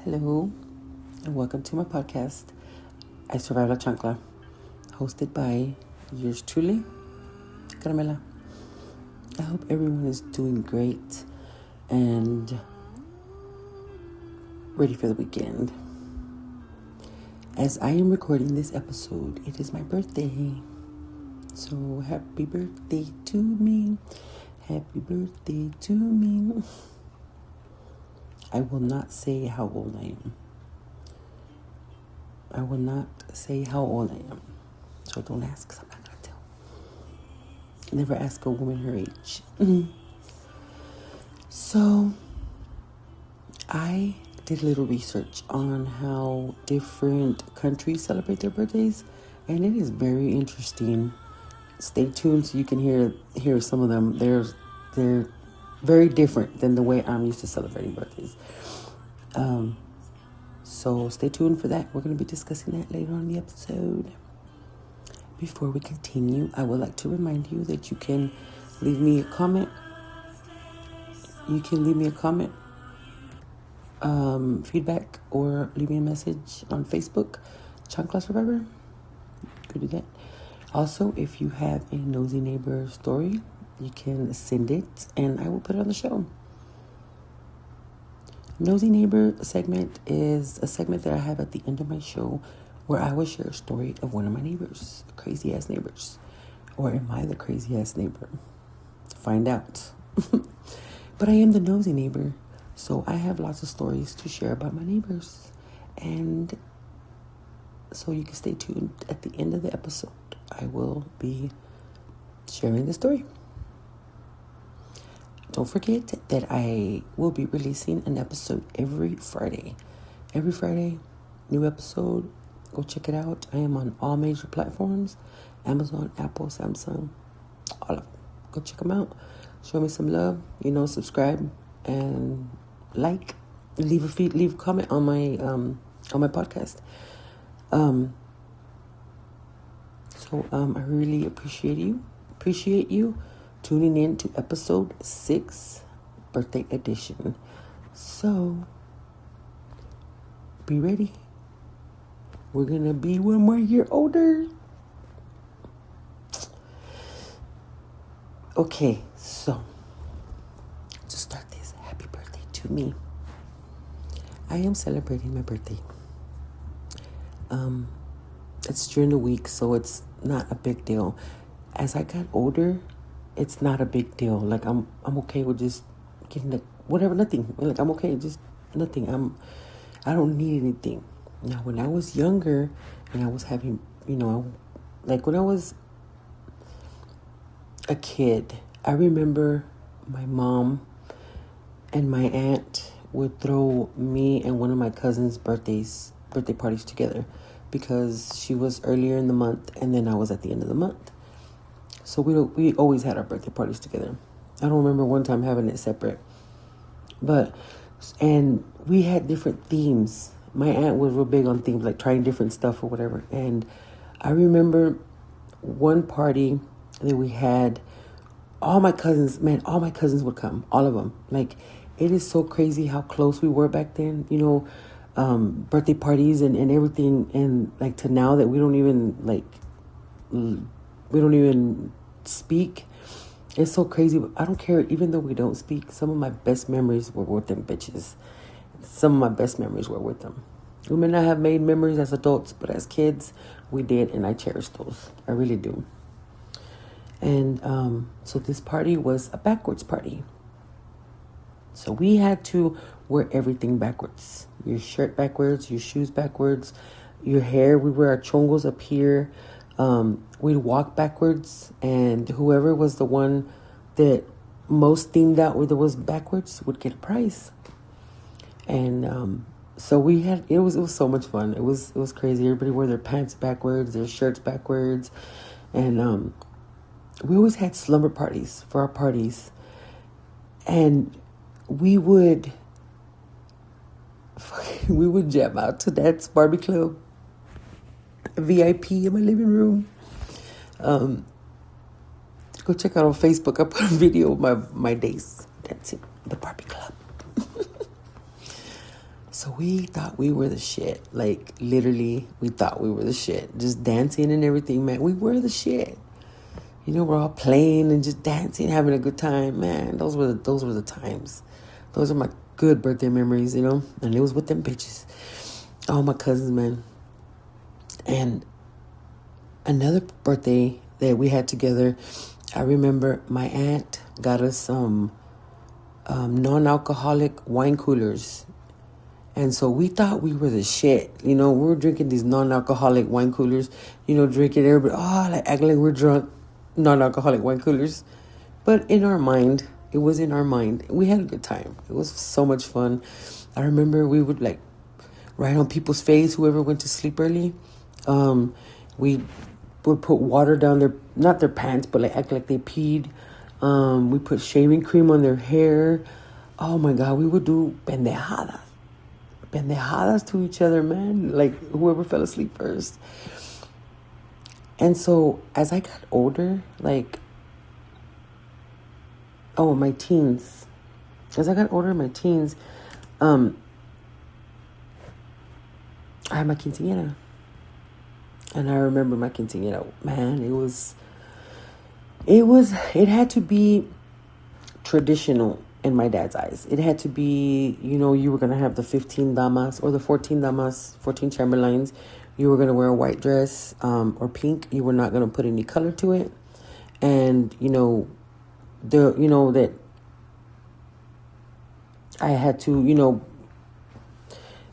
Hello, and welcome to my podcast, I Survive La Chancla, hosted by yours truly, Caramela. I hope everyone is doing great and ready for the weekend. As I am recording this episode, it is my birthday. So happy birthday to me. Happy birthday to me. I will not say how old I am. I will not say how old I am. So don't ask, because I'm not going to tell. Never ask a woman her age. So I did a little research on how different countries celebrate their birthdays, and it is very interesting. Stay tuned so you can hear some of them. They're very different than the way I'm used to celebrating birthdays. So stay tuned for that. We're going to be discussing that later on in the episode. Before we continue, I would like to remind you that you can leave me a comment. Feedback, or leave me a message on Facebook, Chancla Survivor. You could do that. Also, if you have a nosy neighbor story, you can send it and I will put it on the show. Nosy Neighbor segment is a segment that I have at the end of my show where I will share a story of one of my neighbors, crazy ass neighbors. Or am I the crazy ass neighbor? Find out. But I am the nosy neighbor, so I have lots of stories to share about my neighbors. And so you can stay tuned. At the end of the episode, I will be sharing the story. Don't forget that I will be releasing an episode every Friday. Every Friday, new episode. Go check it out. I am on all major platforms. Amazon, Apple, Samsung, all of them. Go check them out. Show me some love. Subscribe and like. Leave a comment on my podcast. So I really appreciate you tuning in to episode 6, birthday edition. So be ready. We're gonna be 1 more year older. Okay, so to start this, happy birthday to me. I am celebrating my birthday. It's during the week, so it's not a big deal. As I got older, it's not a big deal. Like I'm okay with just getting nothing. Like I'm okay, just nothing. I don't need anything. Now, when I was younger and I was having, like when I was a kid, I remember my mom and my aunt would throw me and one of my cousins' birthday parties together, because she was earlier in the month and then I was at the end of the month. So we always had our birthday parties together. I don't remember one time having it separate. And we had different themes. My aunt was real big on themes, like trying different stuff or whatever. And I remember one party that we had, all my cousins would come, all of them. Like, it is so crazy how close we were back then, birthday parties and everything. And like to now that we don't even speak. It's so crazy, but I don't care. Even though we don't speak, some of my best memories were with them bitches. Some of my best memories were with them. We may not have made memories as adults, but as kids, we did, and I cherish those. I really do. And so this party was a backwards party. So we had to wear everything backwards. Your shirt backwards, your shoes backwards, your hair. We wear our chongos up here. We'd walk backwards, and whoever was the one that most themed out where there was backwards would get a prize. And so it was so much fun. It was crazy. Everybody wore their pants backwards, their shirts backwards, and we always had slumber parties for our parties, and we would jam out to Dad's Barbie Club. VIP in my living room. Go check out on Facebook. I put a video of my days. That's it. The Barbie Club. So we thought we were the shit. Like, literally, we thought we were the shit. Just dancing and everything, man. We were the shit. You know, we're all playing and just dancing, having a good time. Man, those were the times. Those are my good birthday memories, you know. And it was with them bitches. All my cousins, man. And another birthday that we had together, I remember my aunt got us some non-alcoholic wine coolers. And so we thought we were the shit. You know, we were drinking these non-alcoholic wine coolers. You know, drinking everybody, like acting like we're drunk. Non-alcoholic wine coolers. But in our mind, it was in our mind. We had a good time. It was so much fun. I remember we would like write on people's face, whoever went to sleep early. We would put water down their, not their pants, but like act like they peed. We put shaving cream on their hair. Oh my God, we would do pendejadas to each other, man. Like whoever fell asleep first. And so as I got older, like, my teens. As I got older in my teens, I had my quinceañera. And I remember my quinceañera, man, it had to be traditional in my dad's eyes. It had to be, you know, you were going to have the 15 damas or the 14 damas, 14 chamberlains. You were going to wear a white dress or pink. You were not going to put any color to it. And, that I had to,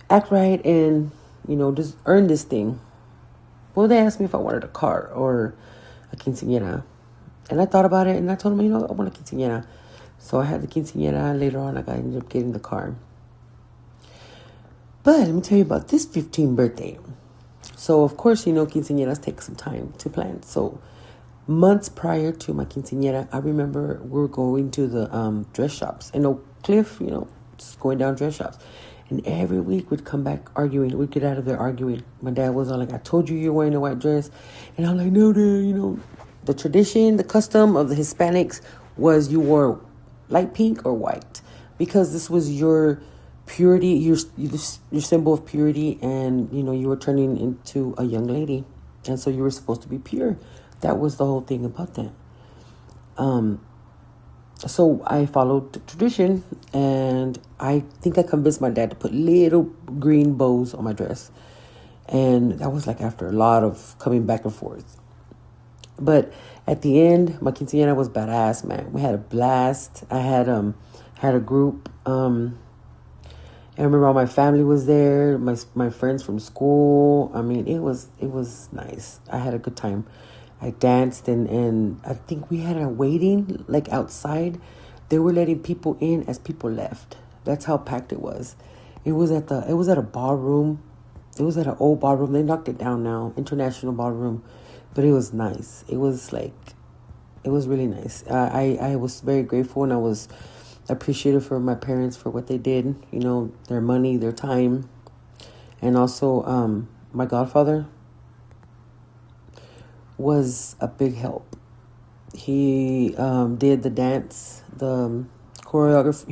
act right and, just earn this thing. Well, they asked me if I wanted a car or a quinceañera. And I thought about it and I told them, I want a quinceañera. So I had the quinceañera. Later on, I ended up getting the car. But let me tell you about this 15th birthday. So, of course, quinceañeras take some time to plan. So, months prior to my quinceañera, I remember we were going to the dress shops in Oak Cliff, just going down dress shops. And every week we'd come back arguing. We'd get out of there arguing. My dad was all like, I told you you're wearing a white dress. And I'm like, no, Dad, The tradition, the custom of the Hispanics was you wore light pink or white. Because this was your purity, your symbol of purity, and you were turning into a young lady, and so you were supposed to be pure. That was the whole thing about that. So I followed the tradition, and I think I convinced my dad to put little green bows on my dress, and that was like after a lot of coming back and forth. But at the end, my quinceañera was badass, man. We had a blast. I had a group. I remember all my family was there, my friends from school. I mean, it was nice. I had a good time. I danced and I think we had a waiting, like outside. They were letting people in as people left. That's how packed it was. It was at a ballroom. It was at an old ballroom. They knocked it down now, International Ballroom. But it was nice. It was really nice. I was very grateful, and I was appreciative for my parents for what they did, their money, their time. And also my godfather was a big help. He did the dance, the choreographed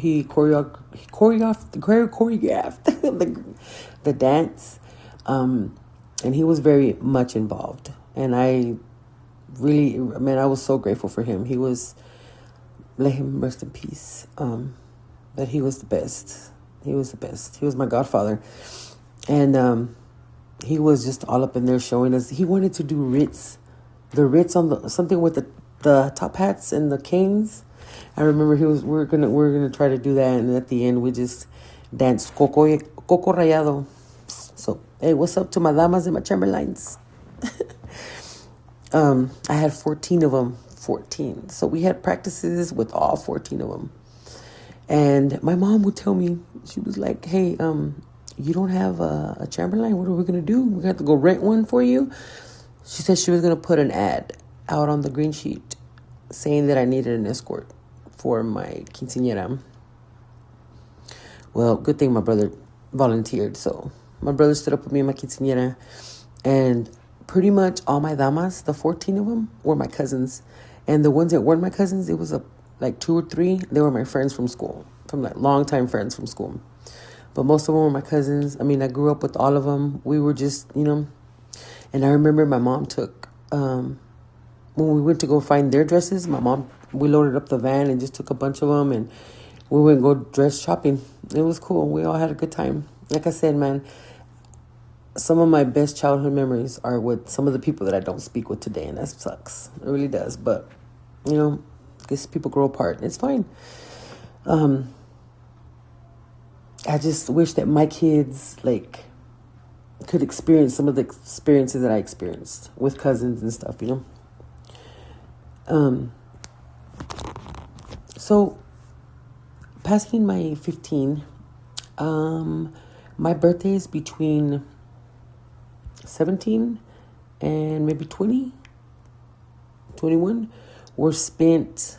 the dance, and he was very much involved. And I was so grateful for him. Let him rest in peace. But he was the best. He was the best. He was my godfather. And he was just all up in there showing us. He wanted to do Ritz. The Ritz on something with the top hats and the canes. I remember we're gonna try to do that, and at the end we just danced Coco Rayado. So, hey, what's up to my damas and my chamberlains? I had 14 of them. 14. So we had practices with all 14 of them. And my mom would tell me, she was like, hey, you don't have a chamberlain? What are we going to do? We're going to have to go rent one for you? She said she was going to put an ad out on the green sheet saying that I needed an escort for my quinceañera. Well, good thing my brother volunteered. So my brother stood up with me in my quinceañera, and pretty much all my damas, the 14 of them, were my cousins. And the ones that weren't my cousins, it was like 2 or 3. They were my friends from school, from like longtime friends from school. But most of them were my cousins. I mean, I grew up with all of them. We were just, and I remember my mom took, when we went to go find their dresses, we loaded up the van and just took a bunch of them, and we went and go dress shopping. It was cool. We all had a good time. Like I said, man, some of my best childhood memories are with some of the people that I don't speak with today, and that sucks. It really does. But, I guess people grow apart. It's fine. I just wish that my kids, could experience some of the experiences that I experienced with cousins and stuff, So, passing my 15, my birthday is between 17 and maybe 20, 21, were spent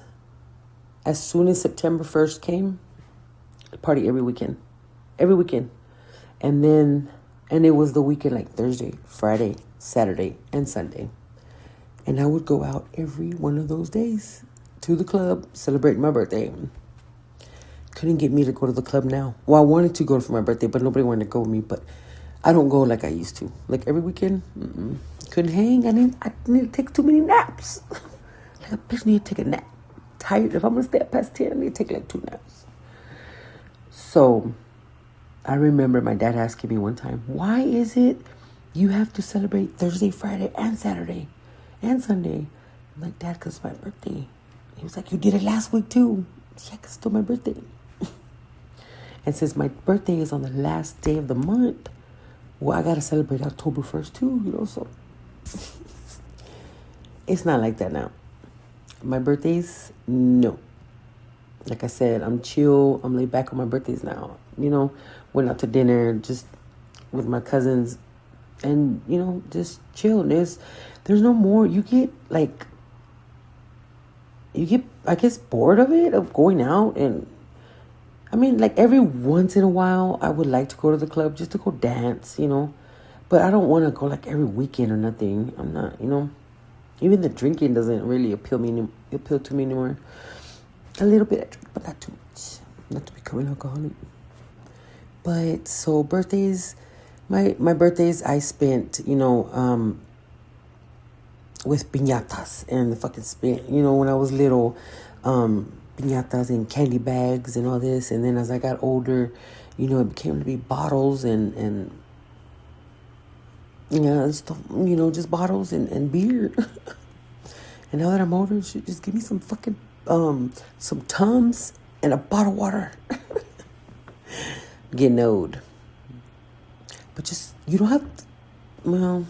as soon as September 1st came, party every weekend. And it was the weekend, like Thursday, Friday, Saturday, and Sunday. And I would go out every one of those days to the club, celebrating my birthday. Couldn't get me to go to the club now. Well, I wanted to go for my birthday, but nobody wanted to go with me. But I don't go like I used to. Like every weekend, couldn't hang. I need to take too many naps. Like a bitch need to take a nap. Tired. If I'm going to stay up past 10, I need to take like 2 naps. So I remember my dad asking me one time, why is it you have to celebrate Thursday, Friday, and Saturday, and Sunday? I'm like, Dad, because it's my birthday. He was like, you did it last week too. Yeah, because it's still my birthday. And since my birthday is on the last day of the month, well, I got to celebrate October 1st too, so. It's not like that now. My birthdays, no. Like I said, I'm chill. I'm laid back on my birthdays now. Went out to dinner just with my cousins and, just chill. There's no more. You get, I guess, bored of it, of going out. And, every once in a while, I would like to go to the club just to go dance, But I don't want to go, every weekend or nothing. I'm not, Even the drinking doesn't really appeal to me anymore. A little bit, but not too much. Not to become an alcoholic. But so birthdays, my birthdays I spent, with piñatas and the fucking spent, when I was little, piñatas and candy bags and all this. And then as I got older, it became to be bottles and stuff, just bottles and beer. And now that I'm older, should just give me some fucking some Tums and a bottle of water. Getting old. But just, you don't have to, no,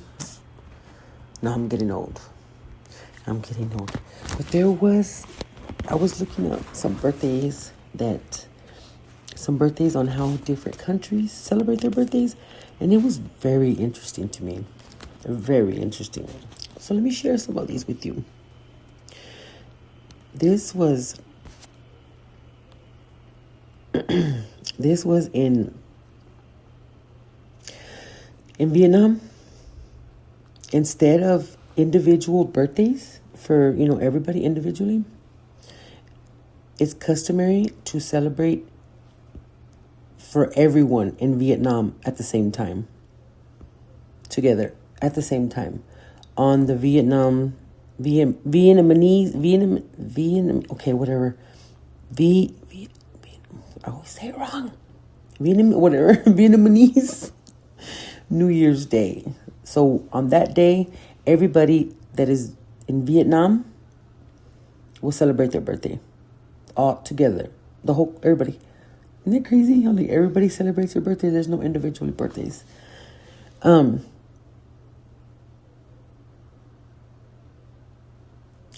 I'm getting old. But I was looking up some birthdays on how different countries celebrate their birthdays. And it was very interesting to me. Very interesting. So let me share some of these with you. This was in Vietnam. Instead of individual birthdays for, everybody individually, it's customary to celebrate for everyone in Vietnam at the same time. Together at the same time. On the Vietnamese, okay, whatever. I always say it wrong. Vietnamese New Year's Day. So on that day, everybody that is in Vietnam will celebrate their birthday. All together. Everybody. Isn't that crazy how everybody celebrates their birthday? There's no individual birthdays. In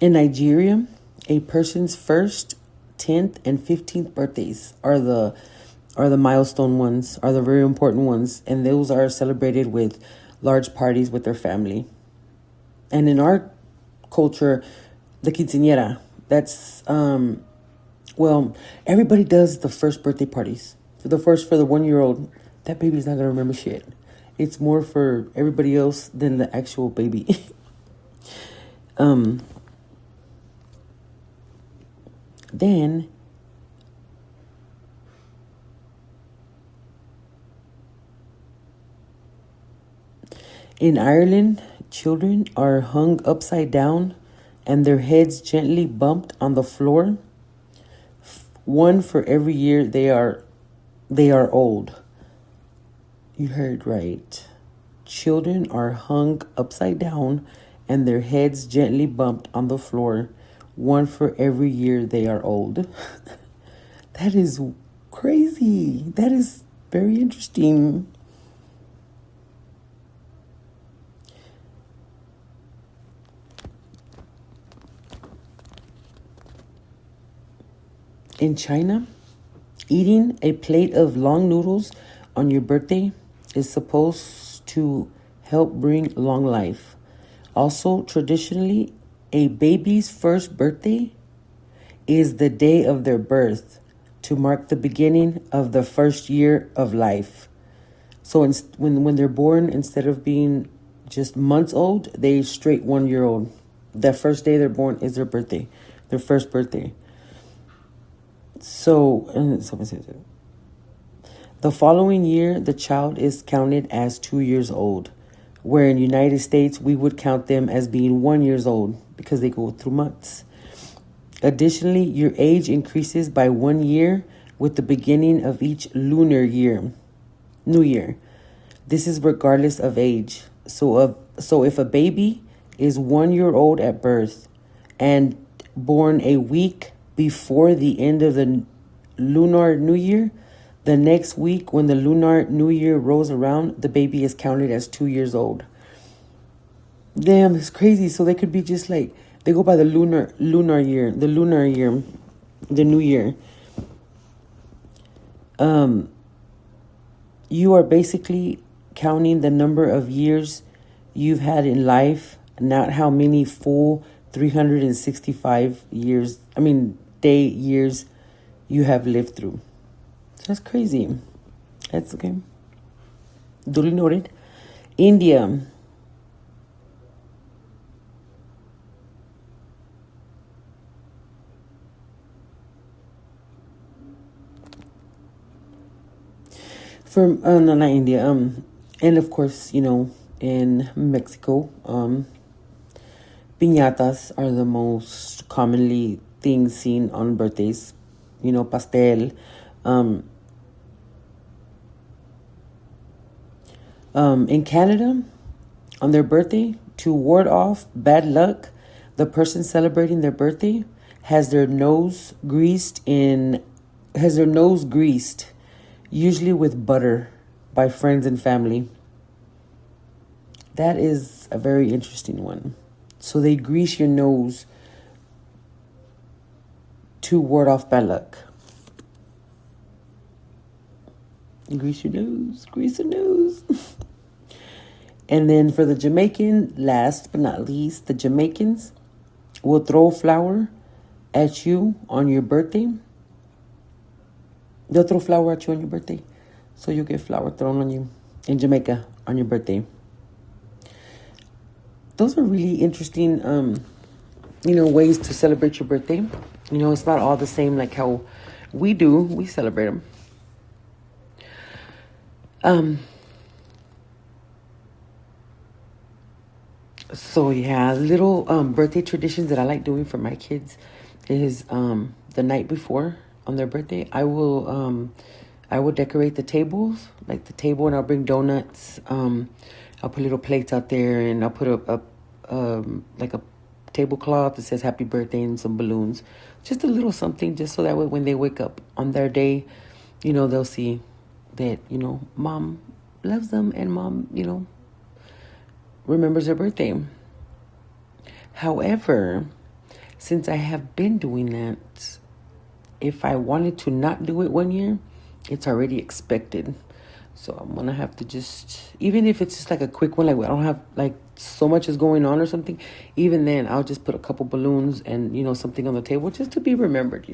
Nigeria, a person's first, 10th, and 15th birthdays are the milestone ones, are the very important ones, and those are celebrated with large parties with their family. And in our culture, the quinceañera, that's everybody does the first birthday parties. For the 1-year-old, that baby's not gonna remember shit. It's more for everybody else than the actual baby. Then In Ireland, children are hung upside down and their heads gently bumped on the floor, one for every year they are old. You heard right. Children are hung upside down and their heads gently bumped on the floor, one for every year they are old. That is crazy. That is very interesting. In China, eating a plate of long noodles on your birthday is supposed to help bring long life. Also, traditionally, a baby's first birthday is the day of their birth to mark the beginning of the first year of life. So when they're born, instead of being just months old, they straight 1 year old. That first day they're born is their birthday, their first birthday. So the following year, the child is counted as 2 years old, where in the United States, we would count them as being 1 year old because they go through months. Additionally, your age increases by 1 year with the beginning of each lunar year, New Year. This is regardless of age. So if a baby is 1 year old at birth and born a week before the end of the Lunar New Year, the next week when the Lunar New Year rolls around, the baby is counted as 2 years old. Damn, it's crazy. So they could be just like, they go by the lunar year, the New Year. You are basically counting the number of years you've had in life, not how many full 365 day years you have lived through. So that's crazy. That's okay. Duly noted. India. Not India. And of course, in Mexico, piñatas are the most commonly things seen on birthdays. Pastel. In Canada, on their birthday, to ward off bad luck, the person celebrating their birthday has their nose greased, usually with butter, by friends and family. That is a very interesting one. So they grease your nose to ward off bad luck. Grease your nose. And then for the Jamaican, last but not least, the Jamaicans will throw flour at you on your birthday. They'll throw flour at you on your birthday. So you'll get flour thrown on you in Jamaica on your birthday. Those are really interesting, ways to celebrate your birthday. It's not all the same like how we do. We celebrate them. So yeah, little birthday traditions that I like doing for my kids is the night before on their birthday, I will decorate the tables, like the table, and I'll bring donuts. I'll put little plates out there, and I'll put a tablecloth that says happy birthday and some balloons. Just a little something, just so that way when they wake up on their day, they'll see that, mom loves them and mom, remembers their birthday. However, since I have been doing that, if I wanted to not do it 1 year, it's already expected. So I'm going to have to just, even if it's just like a quick one, like I don't have like so much is going on or something, even then I'll just put a couple balloons and, something on the table just to be remembered,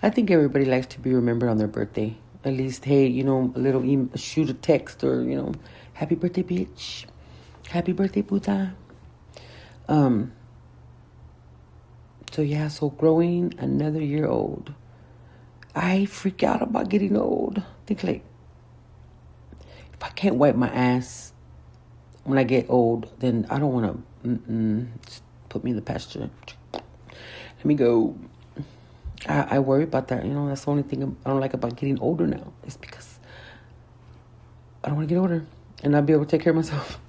I think everybody likes to be remembered on their birthday. At least, hey, a little shoot a text or, happy birthday, bitch. Happy birthday, puta. So growing another year old. I freak out about getting old. Think like, if I can't wipe my ass when I get old, then I don't want to just put me in the pasture. Let me go. I worry about that. That's the only thing I don't like about getting older now. It's because I don't want to get older and not be able to take care of myself.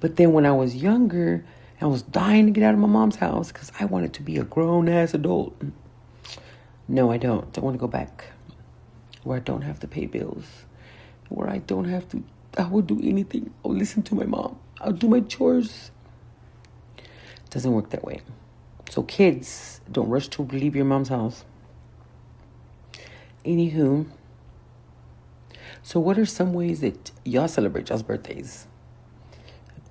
But then when I was younger, I was dying to get out of my mom's house because I wanted to be a grown-ass adult. No, I don't. I want to go back where I don't have to pay bills, where I don't have to. I will do anything. I'll listen to my mom. I'll do my chores. It doesn't work that way. So kids, don't rush to leave your mom's house. Anywho, so what are some ways that y'all celebrate y'all's birthdays?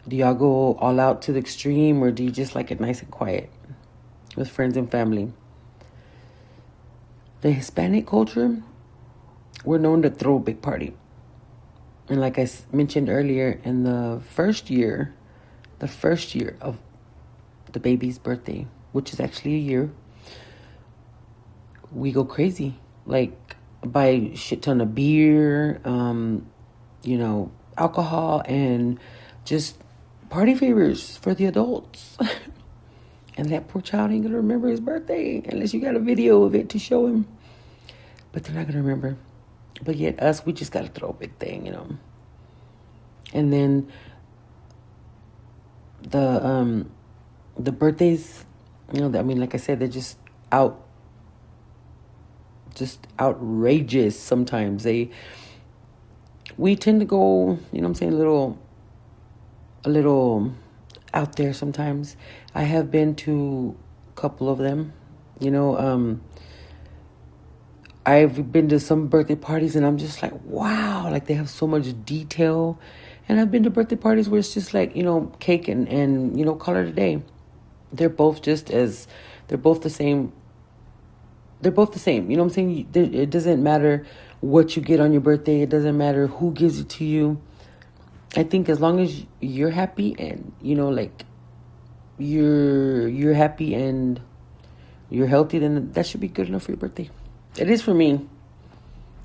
Do y'all go all out to the extreme, or do you just like it nice and quiet with friends and family? The Hispanic culture, we're known to throw a big party. And like I mentioned earlier, in the first year of the baby's birthday, which is actually a year, we go crazy. Like, buy a shit ton of beer, alcohol, and just party favors for the adults. And that poor child ain't gonna remember his birthday unless you got a video of it to show him. But they're not gonna remember. But yet us, we just gotta throw a big thing, And then the birthdays, like I said, they're just outrageous sometimes. We tend to go, a little out there sometimes. I have been to a couple of them, I've been to some birthday parties and I'm just like, wow, like they have so much detail. And I've been to birthday parties where it's just like, cake and call it a day. They're both the same. They're both the same. You know what I'm saying? It doesn't matter what you get on your birthday. It doesn't matter who gives it to you. I think as long as you're happy and, you're happy and you're healthy, then that should be good enough for your birthday. It is for me.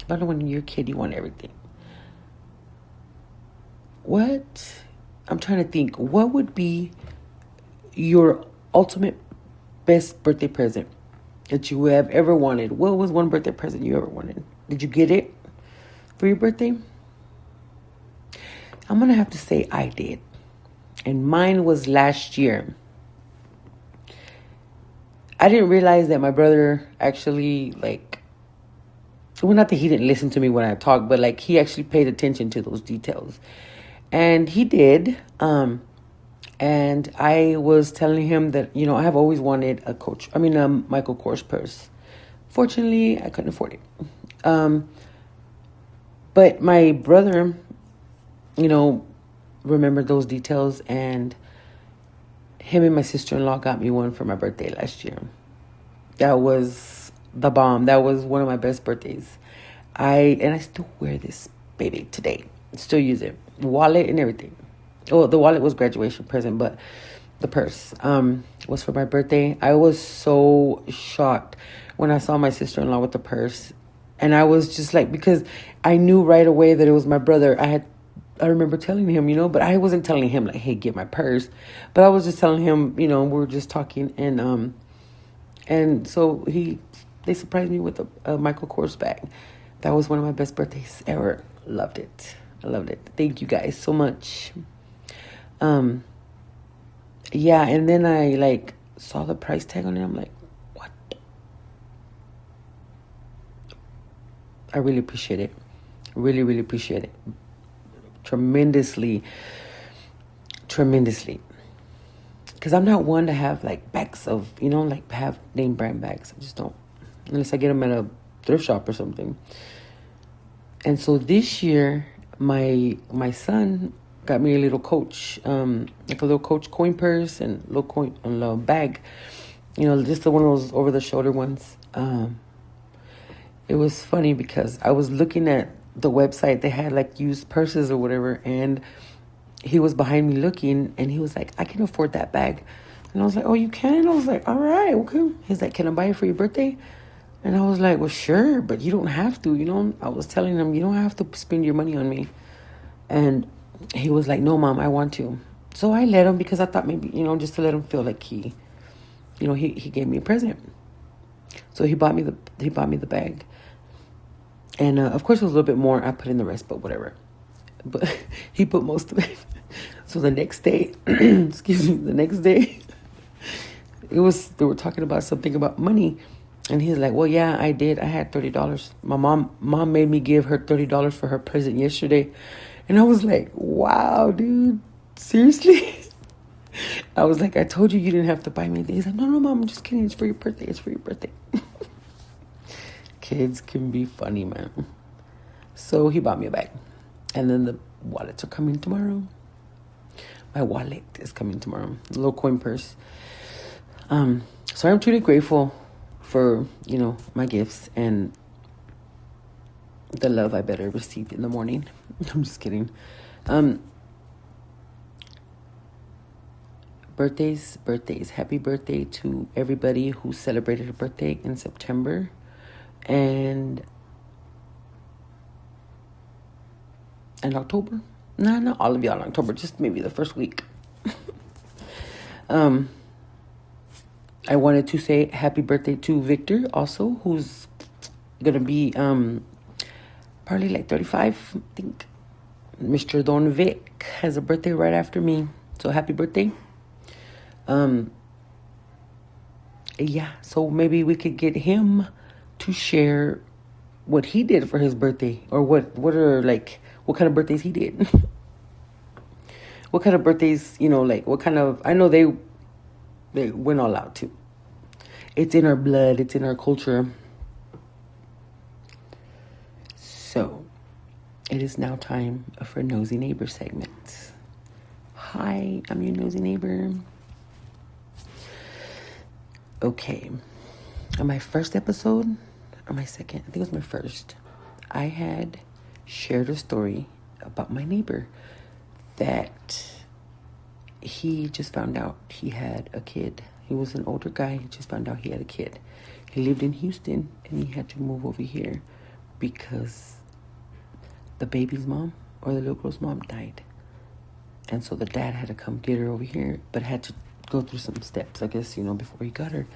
I don't know, when you're a kid, you want everything. What? I'm trying to think. What would be your ultimate best birthday present that you have ever wanted? What was one birthday present you ever wanted? Did you get it for your birthday? I'm going to have to say I did. And mine was last year. I didn't realize that my brother actually, not that he didn't listen to me when I talked, but he actually paid attention to those details. And he did. And I was telling him that, I have always wanted a Michael Kors purse. Fortunately, I couldn't afford it. But my brother, remembered those details, and him and my sister-in-law got me one for my birthday last year. That was the bomb. That was one of my best birthdays. I still wear this baby today. Still use it. Wallet and everything. Oh, the wallet was graduation present, but the purse was for my birthday. I was so shocked when I saw my sister-in-law with the purse. And I was just because I knew right away that it was my brother. I remember telling him, but I wasn't telling him hey, get my purse. But I was just telling him, we were just talking, and so they surprised me with a Michael Kors bag. That was one of my best birthdays ever. Loved it. I loved it. Thank you guys so much. Yeah, and then I saw the price tag on it. I'm like, what? I really appreciate it. Really, really appreciate it. Tremendously. Because I'm not one to have bags of, have name brand bags. I just don't. Unless I get them at a thrift shop or something. And so this year, my son got me a little Coach, a little Coach coin purse and a little bag. Just one of those over the shoulder ones. It was funny because I was looking at the website. They had used purses or whatever, and he was behind me looking, and he was like, I can afford that bag. And I was like, oh, you can? I was like, all right, okay. He's like, can I buy it for your birthday? And I was like, well, sure, but you don't have to, I was telling him, you don't have to spend your money on me. And he was like, no, Mom, I want to. So I let him because I thought maybe, just to let him feel like he gave me a present. So he bought me the bag. And of course it was a little bit more. I put in the rest, but whatever. But he put most of it. So the next day, the next day, they were talking about something about money. And he's like, well, yeah, I did. I had $30. My mom made me give her $30 for her present yesterday. And I was like, wow, dude, seriously? I was like, I told you didn't have to buy me anything. He's like, no, Mom, I'm just kidding. It's for your birthday. It's for your birthday. Kids can be funny, man. So he bought me a bag. And then the wallets are coming tomorrow. My wallet is coming tomorrow. The little coin purse. So I'm truly grateful for, my gifts and the love I better received in the morning. I'm just kidding. Birthdays. Happy birthday to everybody who celebrated a birthday in September. And October. Nah, not all of y'all in October, just maybe the first week. I wanted to say happy birthday to Victor also, who's going to be probably like 35, I think. Mr. Don Vic has a birthday right after me. So happy birthday. Yeah, so maybe we could get him to share what he did for his birthday, or what kind of birthdays he did. What kind of birthdays, what kind of, I know they went all out too. It's in our blood, it's in our culture. So, it is now time for Nosy Neighbor segment. Hi, I'm your nosy neighbor. Okay. On my first episode, or my second, I think it was my first, I had shared a story about my neighbor that he just found out he had a kid. He was an older guy. He just found out he had a kid. He lived in Houston, and he had to move over here because the baby's mom, or the little girl's mom, died. And so the dad had to come get her over here, but had to go through some steps, I guess, before he got her.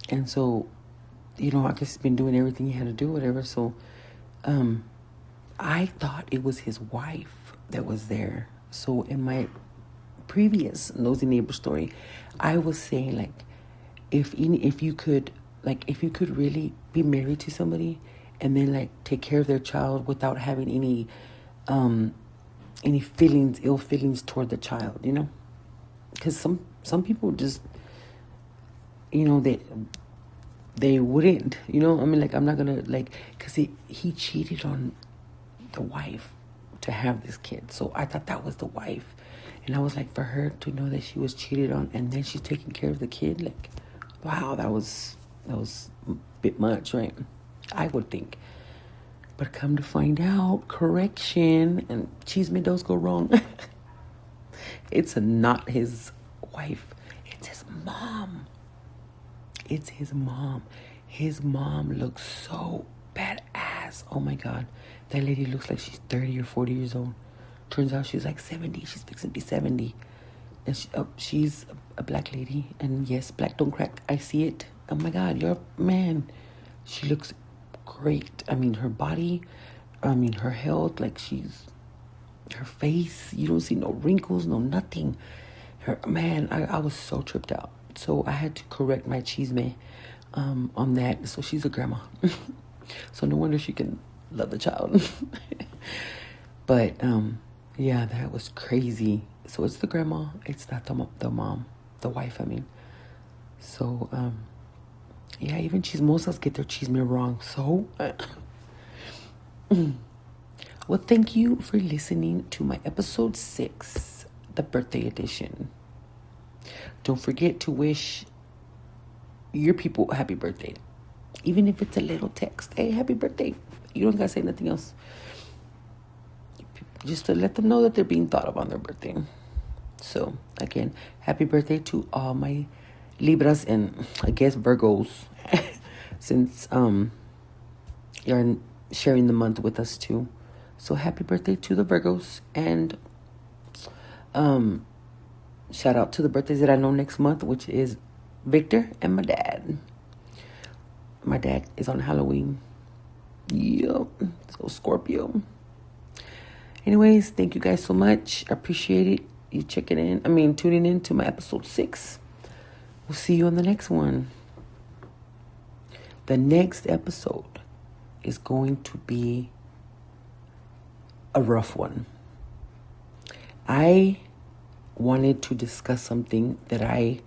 And so, I guess he's been doing everything he had to do, whatever. So, I thought it was his wife that was there. So in my previous Nosy Neighbor story, I was saying, like, if you could really be married to somebody and then, like, take care of their child without having any ill feelings toward the child, because some people just, they wouldn't, I'm not gonna, because he cheated on the wife to have this kid. So I thought that was the wife. And I was like, for her to know that she was cheated on and then she's taking care of the kid, like, wow, that was a bit much, right? I would think. But come to find out, correction, and cheese does go wrong. It's not his wife. It's his mom. It's his mom. His mom looks so badass. Oh my God. That lady looks like she's 30 or 40 years old. Turns out she's like 70. She's fixing to be 70. And she's a black lady. And yes, black don't crack. I see it. Oh my God, you're a man. She looks great. I mean, her body, her health, her face, you don't see no wrinkles, no nothing. I was so tripped out. So I had to correct my chisme on that. So she's a grandma. So no wonder she can love the child. But yeah, that was crazy. So it's the grandma. It's not the mom, the wife, I mean. So yeah, even chismosas get their chisme wrong. So well, thank you for listening to my episode 6, the birthday edition. Don't forget to wish your people a happy birthday. Even if it's a little text. Hey, happy birthday. You don't gotta say nothing else. Just to let them know that they're being thought of on their birthday. So, again, happy birthday to all my Libras and, I guess, Virgos. Since you're sharing the month with us too. So happy birthday to the Virgos. And shout out to the birthdays that I know next month, which is Victor and my dad. My dad is on Halloween. Yep. So Scorpio. Anyways, thank you guys so much. I appreciate it. You tuning in to my episode 6. We'll see you on the next one. The next episode is going to be a rough one. I wanted to discuss something that I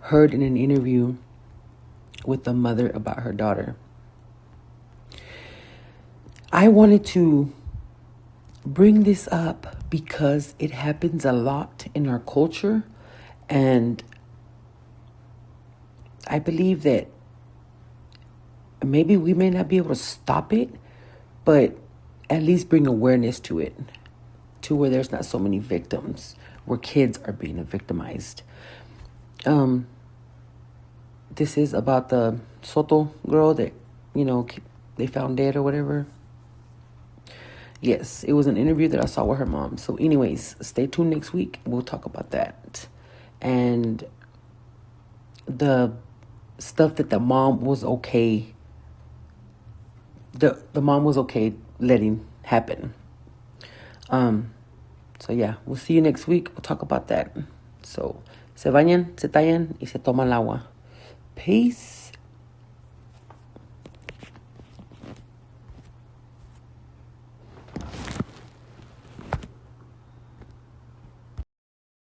heard in an interview with a mother about her daughter. I wanted to bring this up because it happens a lot in our culture, and I believe that maybe we may not be able to stop it, but at least bring awareness to it, to where there's not so many victims, where kids are being victimized. This is about the Soto girl that, they found dead or whatever. Yes, it was an interview that I saw with her mom. So anyways, stay tuned next week. We'll talk about that. And the stuff that the mom was okay. The mom was okay letting happen. So yeah, we'll see you next week. We'll talk about that. So, se bañan, se tallan y se toman el agua. Peace.